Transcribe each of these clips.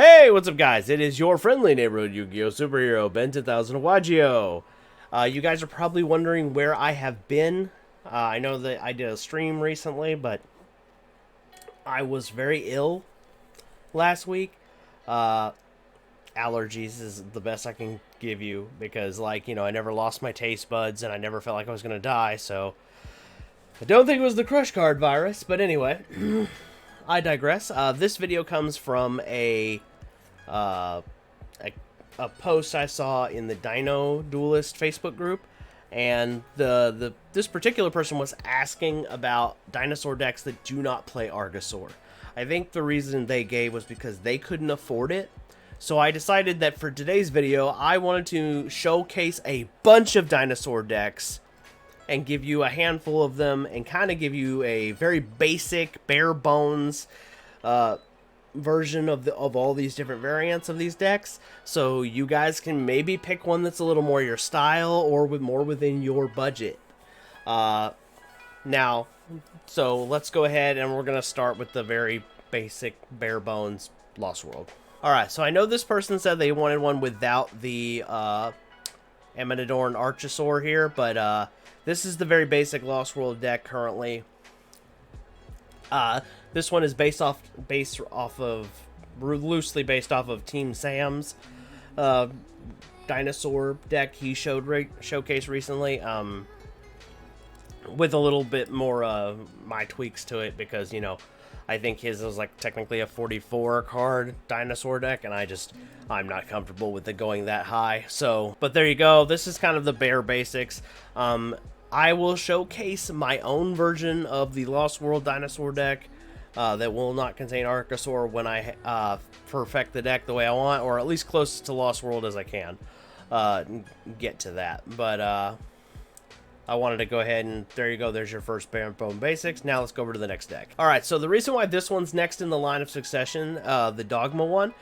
Hey, what's up, guys? It is your friendly neighborhood Yu-Gi-Oh! Superhero, Ben 10,000 of yugioh. You guys are probably wondering where I have been. I know that I did a stream recently, but I was very ill last week. Uh, Allergies is the best I can give you because, I never lost my taste buds and I never felt like I was going to die, so I don't think it was the crush card virus, but anyway, I digress. This video comes from uh, a post I saw in the Dino Duelist Facebook group, and this particular person was asking about dinosaur decks that do not play Argosaur. I think the reason they gave was because they couldn't afford it. So I decided that for today's video, I wanted to showcase a bunch of dinosaur decks and give you a handful of them and kind of give you a very basic, bare bones version of all these different variants of these decks, so you guys can maybe pick one that's a little more your style or more within your budget. Now, so let's go ahead and we're gonna start with the very basic, bare bones LostWorld. All right, so I know this person said they wanted one without the Amanador and Archosaur here, but this is the very basic LostWorld deck currently. This one is loosely based off of Team Sam's dinosaur deck he showcased recently, with a little bit more my tweaks to it because, I think his was like technically a 44 card dinosaur deck, and I'm not comfortable with it going that high. So, but there you go. This is kind of the bare basics. I will showcase my own version of the LostWorld dinosaur deck that will not contain Archosaur when I perfect the deck the way I want, or at least close to LostWorld as I can get to that. But I wanted to go ahead and there you go. There's your first bare bone basics. Now let's go over to the next deck. All right, so the reason why this one's next in the line of succession, the Dogma one,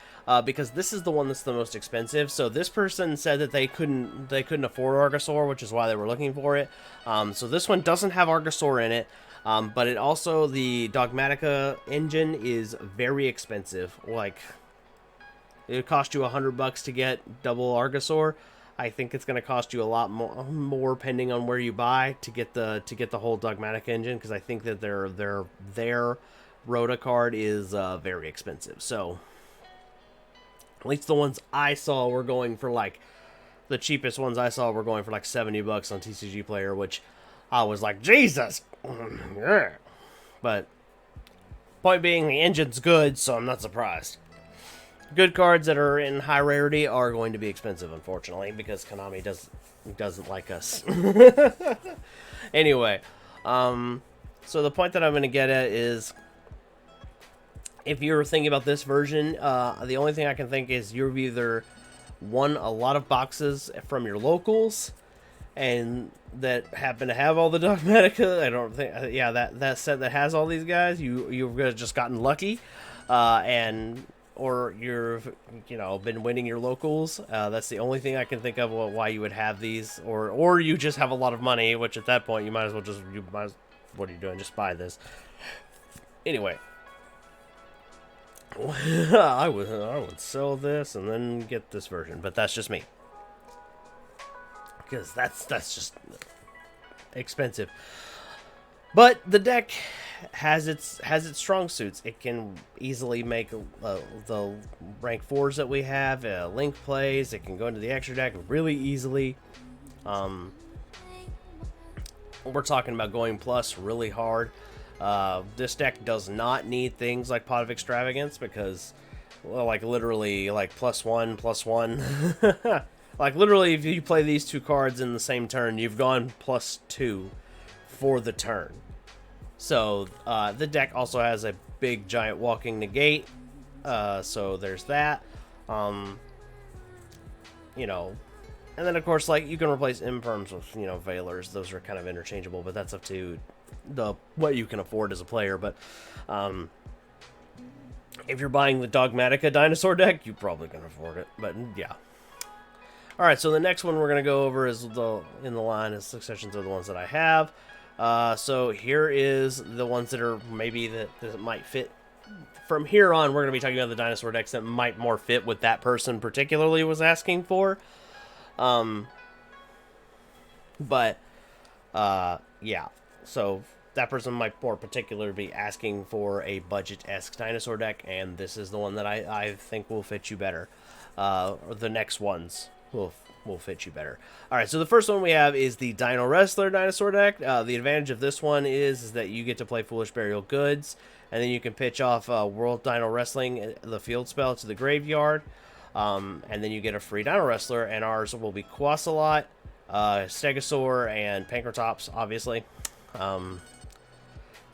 because this is the one that's the most expensive. So this person said that they couldn't afford Archosaur, which is why they were looking for it. So this one doesn't have Archosaur in it, but it also, the Dogmatika engine is very expensive. Like, it would cost you $100 to get double Archosaur. I think it's going to cost you a lot more depending on where you buy to get the whole Dogmatika engine, because I think that their Rota card is very expensive. So at least the ones I saw were going for the cheapest ones I saw were going for like $70 on TCG Player, which I was like, Jesus. Yeah. But point being, the engine's good, so I'm not surprised. Good cards that are in high rarity are going to be expensive, unfortunately, because Konami doesn't like us. Anyway, so the point that I'm going to get at is, if you're thinking about this version, the only thing I can think is you've either won a lot of boxes from your locals and that happen to have all the Dogmatika. I don't think, that set that has all these guys, you've just gotten lucky, or you've been winning your locals. That's the only thing I can think of why you would have these, or you just have a lot of money, which at that point you might as well what are you doing? Just buy this. Anyway, I would sell this and then get this version, but that's just me, because that's just expensive. But the deck has its strong suits. It can easily make the rank 4s that we have link plays. It can go into the extra deck really easily. We're talking about going plus really hard. This deck does not need things like Pot of Extravagance because, well, literally, +1/+1. Literally, if you play these two cards in the same turn, you've gone +2 for the turn. So the deck also has a big giant walking negate, so there's that. And then of course, you can replace imperms with Veilers. Those are kind of interchangeable, but that's up to what you can afford as a player. But if you're buying the Dogmatika dinosaur deck, you probably can afford it. But yeah. All right, so the next one we're gonna go over is in the line of successions of the ones that I have. So here is the ones that are maybe that might fit from here on, we're going to be talking about the dinosaur decks that might more fit what that person particularly was asking for. Yeah. So that person might more particularly be asking for a budget-esque dinosaur deck, and this is the one that I think will fit you better. The next ones will fit you better. All right, so the first one we have is the Dinowrestler dinosaur deck. The advantage of this one is that you get to play Foolish Burial Goods, and then you can pitch off World Dino Wrestling, the field spell, to the graveyard, and then you get a free Dinowrestler, and ours will be Quasalot, Stegosaur, and Pankratops, obviously.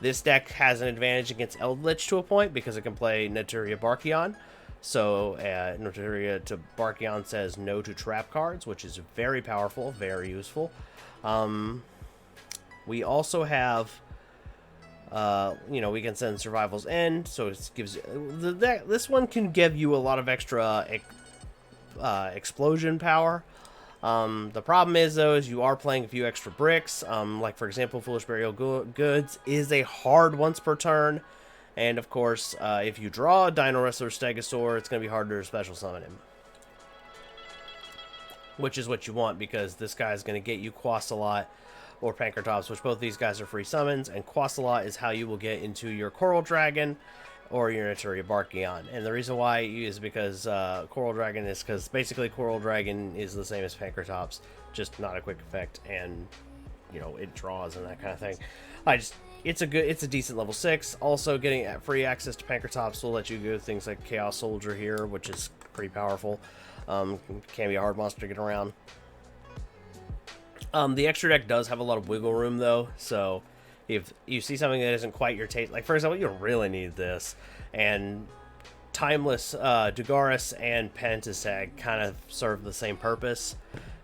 This deck has an advantage against Eldritch to a point because it can play Naturia Barkion. So, Naturia to Barkion says no to trap cards, which is very powerful, very useful. We also have, we can send Survival's End, so it gives this one can give you a lot of extra explosion power. The problem is, though, is you are playing a few extra bricks. Like, for example, Foolish Burial Goods is a hard once per turn. And, of course, if you draw a Dinowrestler Stegosaur, it's going to be harder to special summon him. Which is what you want, because this guy is going to get you Quasalot or Pankratops, which both these guys are free summons. And Quasalot is how you will get into your Coral Dragon or your Naturia Barkion. And the reason why is because Coral Dragon is because basically Coral Dragon is the same as Pankratops, just not a quick effect, and it draws and that kind of thing. It's a decent level 6. Also, getting free access to Pankratops will let you do things like Chaos Soldier here, which is pretty powerful. Can be a hard monster to get around. The extra deck does have a lot of wiggle room, though, so if you see something that isn't quite your taste, like, for example, you really need this, and Timeless, Dugaris, and Pentasag kind of serve the same purpose.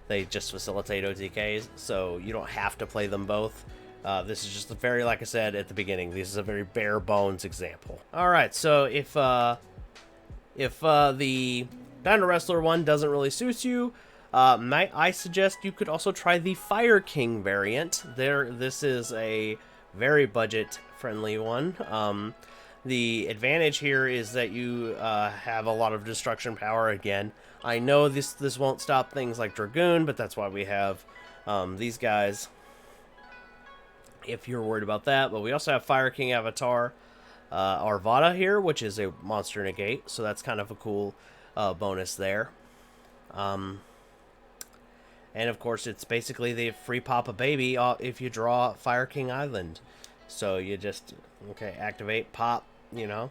They just facilitate OTKs, so you don't have to play them both. This is just like I said at the beginning, this is a very bare bones example. Alright, so if the Dinowrestler one doesn't really suit you, might I suggest you could also try the FireKing variant. This is a very budget-friendly one. The advantage here is that you have a lot of destruction power again. I know this won't stop things like Dragoon, but that's why we have these guys, if you're worried about that. But we also have FireKing Avatar Arvada here, which is a monster negate, so that's kind of a cool bonus there. And of course, it's basically the free pop a baby if you draw FireKing Island. So you just, activate, pop, The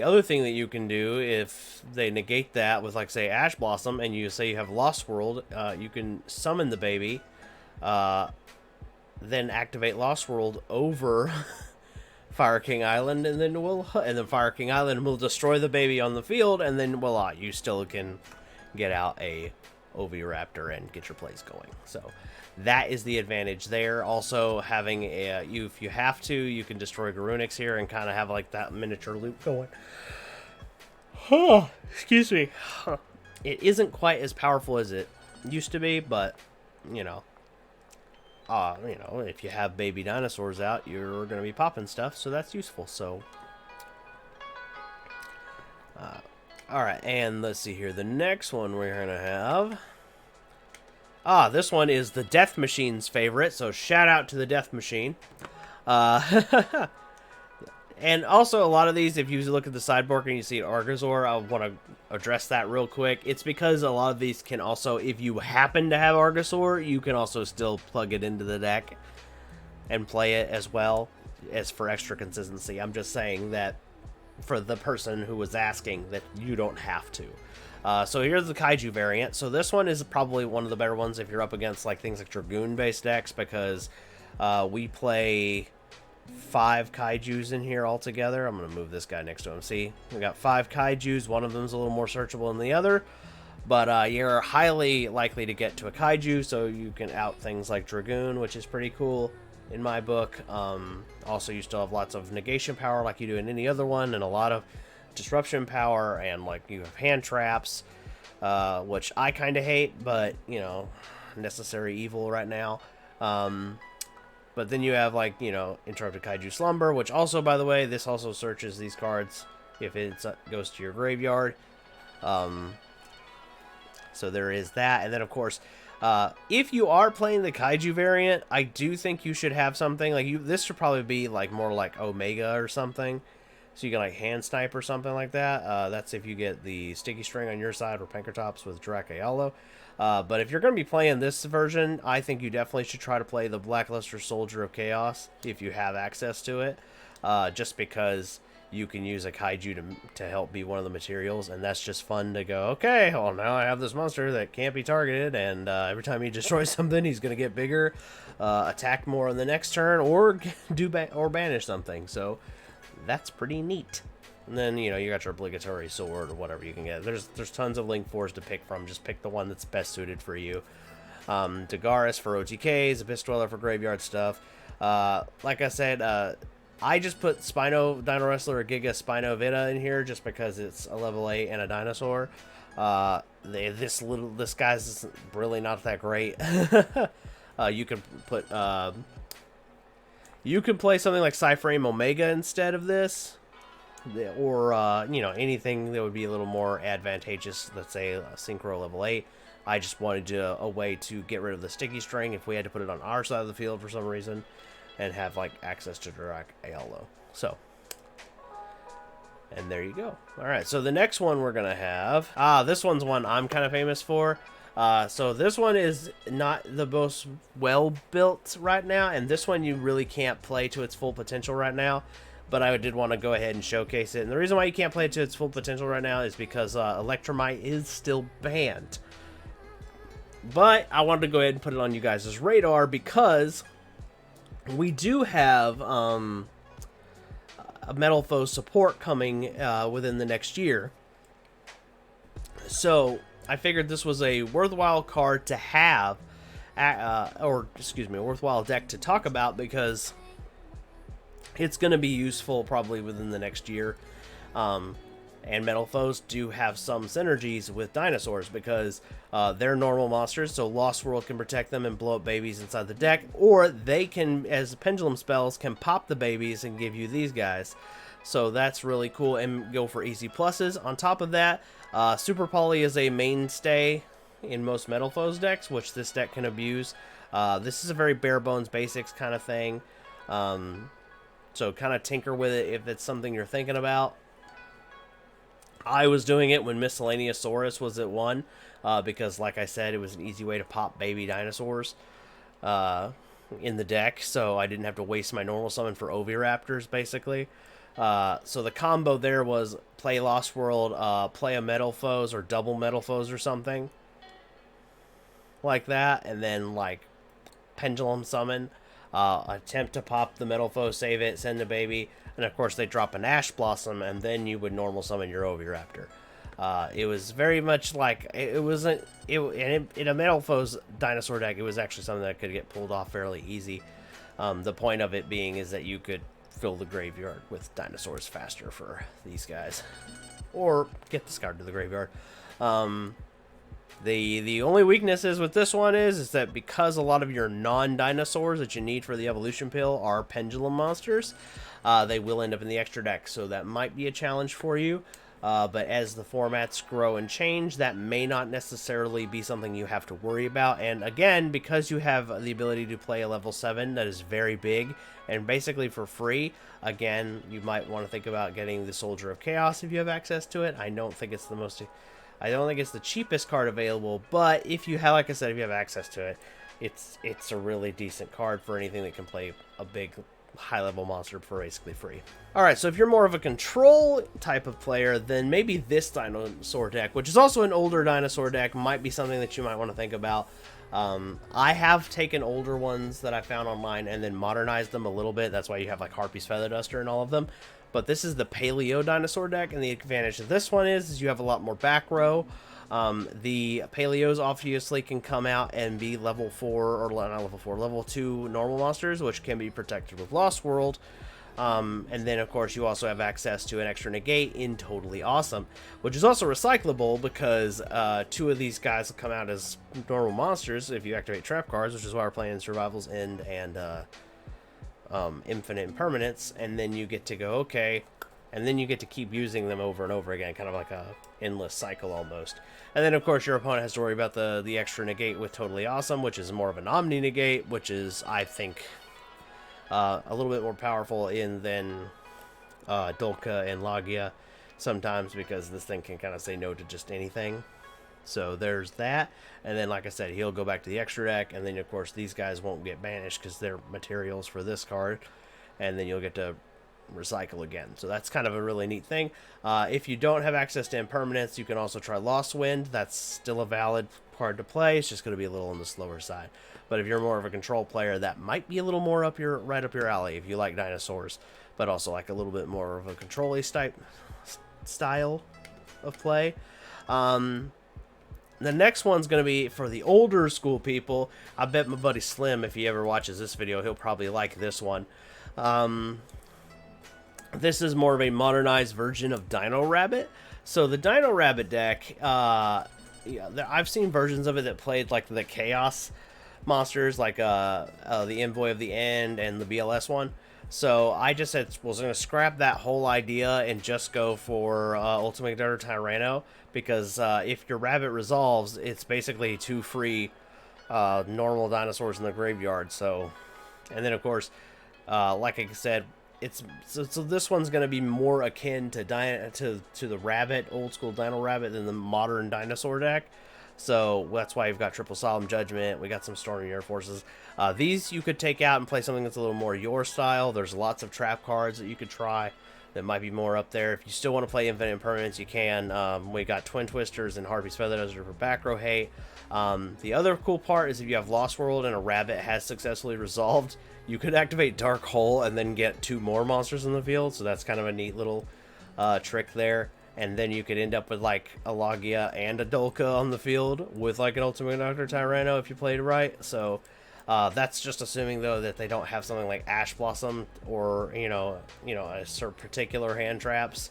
other thing that you can do, if they negate that with, like, say, Ash Blossom, and you say you have LostWorld, you can summon the baby, then activate LostWorld over FireKing Island, and then FireKing Island will destroy the baby on the field, and then voila, you still can get out a Oviraptor and get your plays going. So that is the advantage there. Also, having if you have to, you can destroy Garunix here and kind of have like that miniature loop going. Excuse me. It isn't quite as powerful as it used to be, but if you have baby dinosaurs out, you're going to be popping stuff, so that's useful. So alright, and let's see here. The next one we're going to have... this one is the Death Machine's favorite, so shout out to the Death Machine. And also, a lot of these, if you look at the sideboard and you see Argosaur, I want to address that real quick. It's because a lot of these can also, if you happen to have Argosaur, you can also still plug it into the deck and play it as well, as for extra consistency. I'm just saying that for the person who was asking, that you don't have to. So here's the Kaiju variant. So this one is probably one of the better ones if you're up against like things like Dragoon-based decks, because we play 5 Kaijus in here altogether. I'm going to move this guy next to him. See, we got 5 Kaijus. One of them's a little more searchable than the other, but you're highly likely to get to a Kaiju, so you can out things like Dragoon, which is pretty cool in my book. Also, you still have lots of negation power like you do in any other one, and a lot of disruption power, and like you have hand traps, which I kind of hate, but necessary evil right now. But then you have, like, you know, Interrupted Kaiju Slumber, which also, by the way, this also searches these cards if it goes to your graveyard. So there is that. And then, of course, if you are playing the Kaiju variant, I do think you should have something. Like, this should probably be, like, more like Omega or something. So you can, like, hand snipe or something like that. That's if you get the Sticky String on your side or Pankratops with Dracayolo. But if you're going to be playing this version, I think you definitely should try to play the Blackluster Soldier of Chaos if you have access to it. Just because you can use a Kaiju to help be one of the materials, and that's just fun to go, okay, well, now I have this monster that can't be targeted, and every time he destroys something, he's going to get bigger, attack more on the next turn, or or banish something. So that's pretty neat. And then, you know, you got your obligatory sword or whatever you can get. There's tons of Link 4s to pick from. Just pick the one that's best suited for you. Dagaris for OTKs, Abyss Dweller for graveyard stuff. Like I said, I just put Spino Dinowrestler or Giga Spino Vita in here just because it's a level 8 and a dinosaur. This guy's really not that great. You can put you could play something like Cyframe Omega instead of this. Or, you know, anything that would be a little more advantageous, let's say Synchro level 8. I just wanted a way to get rid of the Sticky String if we had to put it on our side of the field for some reason, and have, like, access to Dracayolo. So, and there you go. Alright, so the next one we're going to have, this one's one I'm kind of famous for. So this one is not the most well-built right now, and this one you really can't play to its full potential right now. But I did want to go ahead and showcase it. And the reason why you can't play it to its full potential right now is because Electromite is still banned. But I wanted to go ahead and put it on you guys' radar because we do have a Metalfoes support coming within the next year. So I figured this was a worthwhile card to have, a worthwhile deck to talk about because it's going to be useful probably within the next year. And Metalfoes do have some synergies with dinosaurs because they're normal monsters, so LostWorld can protect them and blow up babies inside the deck, or they can, as pendulum spells, can pop the babies and give you these guys. So that's really cool and go for easy pluses. On top of that, Super Poly is a mainstay in most Metalfoes decks, which this deck can abuse. This is a very bare bones basics kind of thing. So kind of tinker with it if it's something you're thinking about. I was doing it when Miscellaneousaurus was at 1, because, like I said, it was an easy way to pop baby dinosaurs in the deck, so I didn't have to waste my normal summon for Oviraptors, basically. So the combo there was play LostWorld, play a Metalfoes or double Metalfoes or something like that, and then, like, pendulum summon. Attempt to pop the Metalfoes, save it, send the baby, and of course they drop an Ash Blossom, and then you would normal summon your Oviraptor. It was very much like, in a Metalfoes dinosaur deck, it was actually something that could get pulled off fairly easy. The point of it being is that you could fill the graveyard with dinosaurs faster for these guys, or get this card to the graveyard. The only weaknesses with this one is that because a lot of your non-dinosaurs that you need for the evolution pill are pendulum monsters, they will end up in the extra deck, so that might be a challenge for you. But as the formats grow and change, that may not necessarily be something you have to worry about. And again, because you have the ability to play a level 7 that is very big and basically for free, again, you might want to think about getting the Soldier of Chaos if you have access to it. I don't think it's the cheapest card available, but if you have, like I said, if you have access to it, it's a really decent card for anything that can play a big high-level monster for basically free. Alright, so if you're more of a control type of player, then maybe this dinosaur deck, which is also an older dinosaur deck, might be something that you might want to think about. I have taken older ones that I found online and then modernized them a little bit. That's why you have like Harpy's Feather Duster and all of them. But this is the Paleo dinosaur deck, and the advantage of this one is you have a lot more back row. The Paleos obviously can come out and be level 4, or not level 4, level 2 normal monsters, which can be protected with LostWorld. And then, of course, you also have access to an extra negate in Totally Awesome, which is also recyclable because 2 of these guys will come out as normal monsters if you activate trap cards, which is why we're playing Survival's End and infinite impermanence, and then you get to go, okay, and then you get to keep using them over and over again, kind of like a endless cycle almost. And then, of course, your opponent has to worry about the extra negate with Totally Awesome, which is more of an Omni negate, which is, I think, a little bit more powerful than Dolka and Logia sometimes, because this thing can kind of say no to just anything. So there's that. And then, like I said, he'll go back to the extra deck, and then, of course, these guys won't get banished because they're materials for this card. And then you'll get to recycle again. So that's kind of a really neat thing. If you don't have access to impermanence, you can also try Lost Wind. That's still a valid card to play. It's just going to be a little on the slower side. But if you're more of a control player, that might be a little more right up your alley if you like dinosaurs, but also like a little bit more of a control-y style of play. The next one's going to be for the older school people. I bet my buddy Slim, if he ever watches this video, he'll probably like this one. This is more of a modernized version of DinoRabbit. So the DinoRabbit deck, yeah, I've seen versions of it that played like the Chaos monsters, like the Envoy of the End and the BLS one. So I just was going to scrap that whole idea and just go for Ultimate Darter Tyranno, because if your rabbit resolves, it's basically 2 free normal dinosaurs in the graveyard. So, and then of course, like I said, so this one's going to be more akin to the rabbit, old school DinoRabbit, than the modern dinosaur deck. So that's why you've got Triple Solemn Judgment. We got some Stormy Air Forces. These you could take out and play something that's a little more your style. There's lots of trap cards that you could try that might be more up there. If you still want to play Infinite Impermanence, you can. We got Twin Twisters and Harpy's Feather Duster for back row hate. The other cool part is if you have LostWorld and a rabbit has successfully resolved, you could activate Dark Hole and then get 2 more monsters in the field. So that's kind of a neat little trick there. And then you could end up with like a Logia and a Dolka on the field with like an Ultimate Doctor Tyranno if you played right. So that's just assuming though that they don't have something like Ash Blossom or you know a sort of particular hand traps.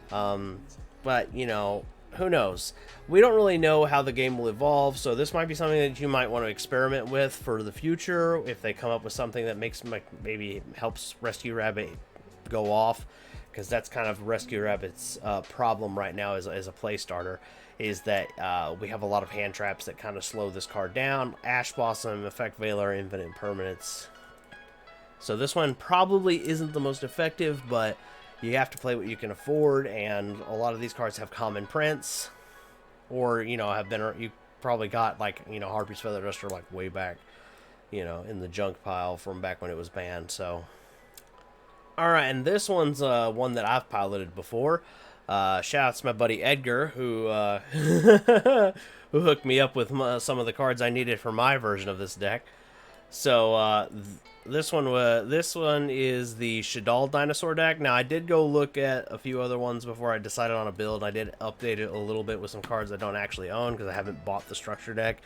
But you know, who knows? We don't really know how the game will evolve, so this might be something that you might want to experiment with for the future if they come up with something that makes maybe helps Rescue Rabbit go off. Because that's kind of Rescue Rabbit's problem right now as a play starter, is that we have a lot of hand traps that kind of slow this card down. Ash Blossom, Effect Veiler, Infinite Impermanence. So this one probably isn't the most effective, but you have to play what you can afford, and a lot of these cards have common prints, or you probably got like Harpy's Feather Duster like way back, in the junk pile from back when it was banned. So. Alright, and this one's one that I've piloted before. Shout out to my buddy Edgar, who who hooked me up with some of the cards I needed for my version of this deck. So this one is the Shaddoll dinosaur deck. Now I did go look at a few other ones before I decided on a build. I did update it a little bit with some cards I don't actually own because I haven't bought the structure deck.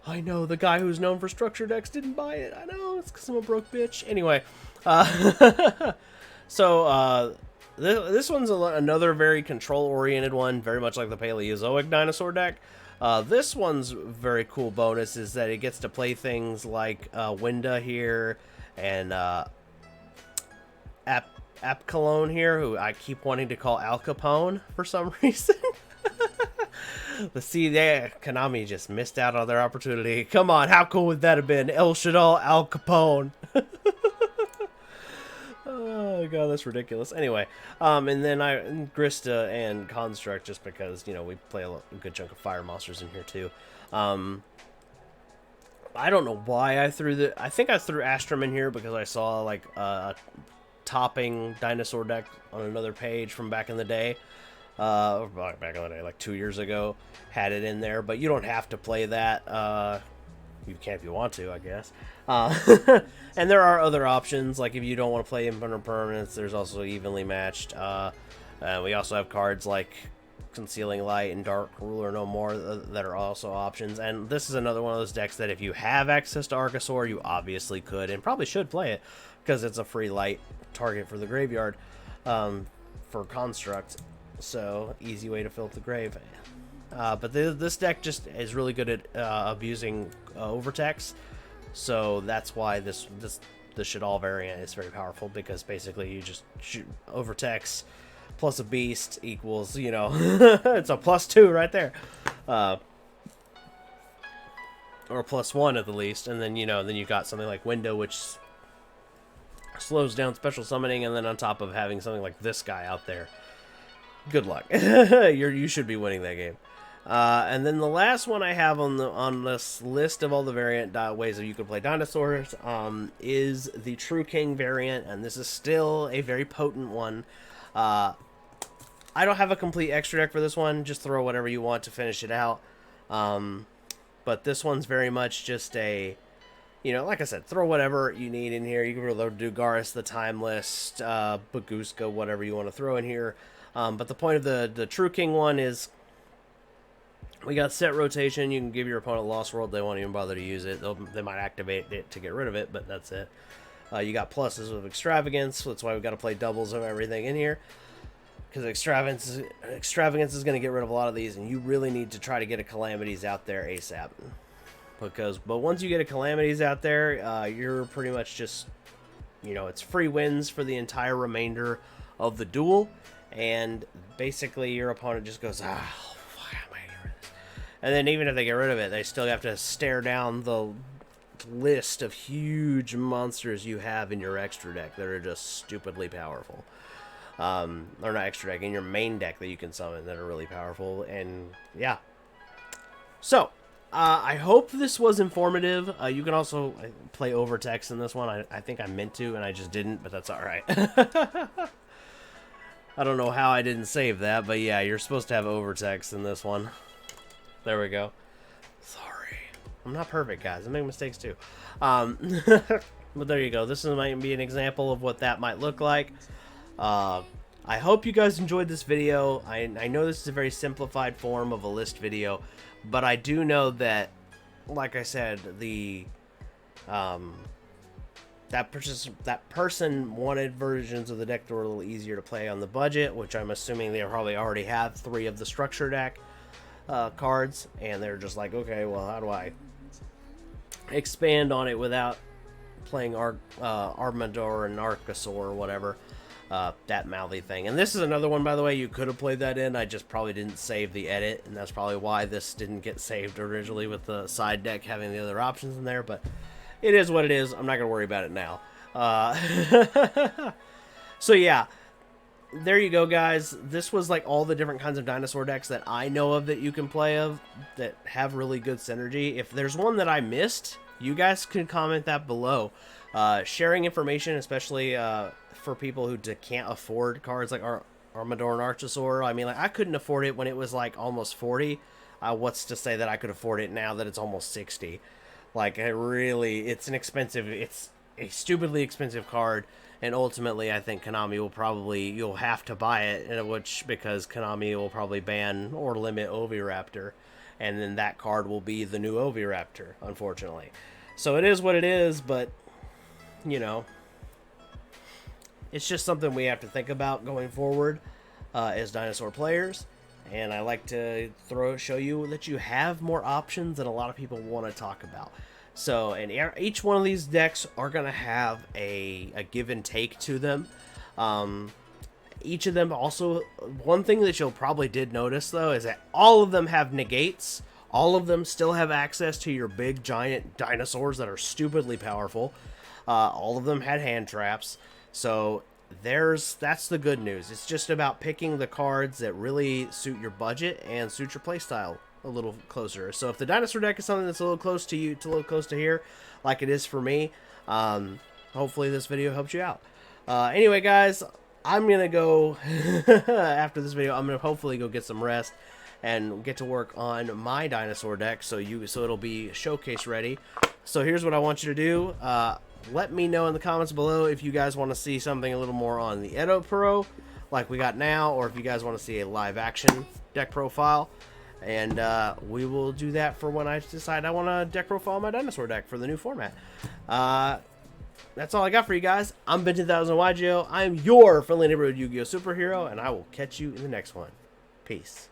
I know, the guy who's known for structure decks didn't buy it. I know, it's because I'm a broke bitch. Anyway, so this one's another very control-oriented one, very much like the Paleozoic dinosaur deck. This one's very cool bonus is that it gets to play things like Winda here and Apcalone here, who I keep wanting to call Al Capone for some reason. Let's see, Konami just missed out on their opportunity. Come on, how cool would that have been? El Shaddoll, Al Capone. Oh god, that's ridiculous. Anyway, and then Grista and Construct, just because we play a good chunk of fire monsters in here too. I don't know why I think I threw Astrum in here because I saw like a topping dinosaur deck on another page from back in the day. Back in the day, like 2 years ago, had it in there, but you don't have to play that. You can if you want to, I guess. And there are other options, like if you don't want to play Infinite Permanence, there's also Evenly Matched. We also have cards like Concealing Light and Dark Ruler No More that are also options. And this is another one of those decks that if you have access to Archosaur, you obviously could and probably should play it because it's a free light target for the graveyard for Construct. So, easy way to fill up the grave. But this deck just is really good at abusing Overtext. So, that's why this the Shaddoll variant is very powerful because basically you just shoot overtext plus a beast equals, you know, it's a +2 right there. Or +1 at the least, and then, you know, then you got something like Window, which slows down special summoning, and then on top of having something like this guy out there, good luck. You should be winning that game. And then the last one I have on this list of all the variant ways that you can play dinosaurs is the TrueKing variant, and this is still a very potent one. I don't have a complete extra deck for this one. Just throw whatever you want to finish it out. But this one's very much just a, you know, like I said, throw whatever you need in here. You can really do Garrus, the Timeless, Baguska, whatever you want to throw in here. But the point of the TrueKing one is we got set rotation. You can give your opponent LostWorld. They won't even bother to use it. They might activate it to get rid of it, but that's it. You got pluses of Extravagance. That's why we've got to play doubles of everything in here. Because Extravagance is going to get rid of a lot of these, and you really need to try to get a Calamities out there ASAP. But once you get a Calamities out there, you're pretty much just, you know, it's free wins for the entire remainder of the duel, and basically your opponent just goes, why am I getting rid of this? And then even if they get rid of it, they still have to stare down the list of huge monsters you have in your extra deck that are just stupidly powerful. Or not extra deck, in your main deck that you can summon that are really powerful, and yeah. So, I hope this was informative. You can also play overtext in this one. I think I meant to, and I just didn't, but that's alright. I don't know how I didn't save that, but yeah, you're supposed to have overtext in this one. There we go. Sorry. I'm not perfect, guys. I make mistakes too. But there you go. This might be an example of what that might look like. I hope you guys enjoyed this video. I know this is a very simplified form of a list video, but I do know that, like I said, that person wanted versions of the deck that were a little easier to play on the budget, which I'm assuming they probably already have 3 of the structure deck cards, and they're just like, okay, well, how do I expand on it without playing Armador and Archosaur or whatever? That mouthy thing. And this is another one, by the way, you could have played that in. I just probably didn't save the edit, and that's probably why this didn't get saved originally, with the side deck having the other options in there. But it is what it is. I'm not going to worry about it now. So yeah, there you go, guys. This was like all the different kinds of dinosaur decks that I know of that you can play that have really good synergy. If there's one that I missed, you guys can comment that below. Sharing information, especially for people who can't afford cards like Armador and Archosaur. I mean, like, I couldn't afford it when it was like almost 40. What's to say that I could afford it now that it's almost 60? Like, it's a stupidly expensive card, and ultimately I think Konami will you'll have to buy it, because Konami will probably ban or limit Oviraptor, and then that card will be the new Oviraptor, unfortunately. So it is what it is, but, you know, it's just something we have to think about going forward as dinosaur players. And I like to show you that you have more options than a lot of people want to talk about. So, and each one of these decks are going to have a give and take to them. Each of them also, one thing that you'll probably did notice, though, is that all of them have negates. All of them still have access to your big, giant dinosaurs that are stupidly powerful. All of them had hand traps. So that's the good news. It's just about picking the cards that really suit your budget and suit your playstyle a little closer. So if the dinosaur deck is something that's a little close to you, a little close to here, like it is for me, hopefully this video helps you out. Anyway, guys, I'm gonna go after this video. I'm gonna hopefully go get some rest and get to work on my dinosaur deck, so it'll be showcase ready. So here's what I want you to do. Let me know in the comments below if you guys want to see something a little more on the Edo Pro like we got now, or if you guys want to see a live action deck profile. And we will do that for when I decide I want to deck profile my dinosaur deck for the new format. That's all I got for you guys. I'm Ben 10,000 yugioh. I'm your friendly neighborhood Yu-Gi-Oh superhero, and I will catch you in the next one. Peace.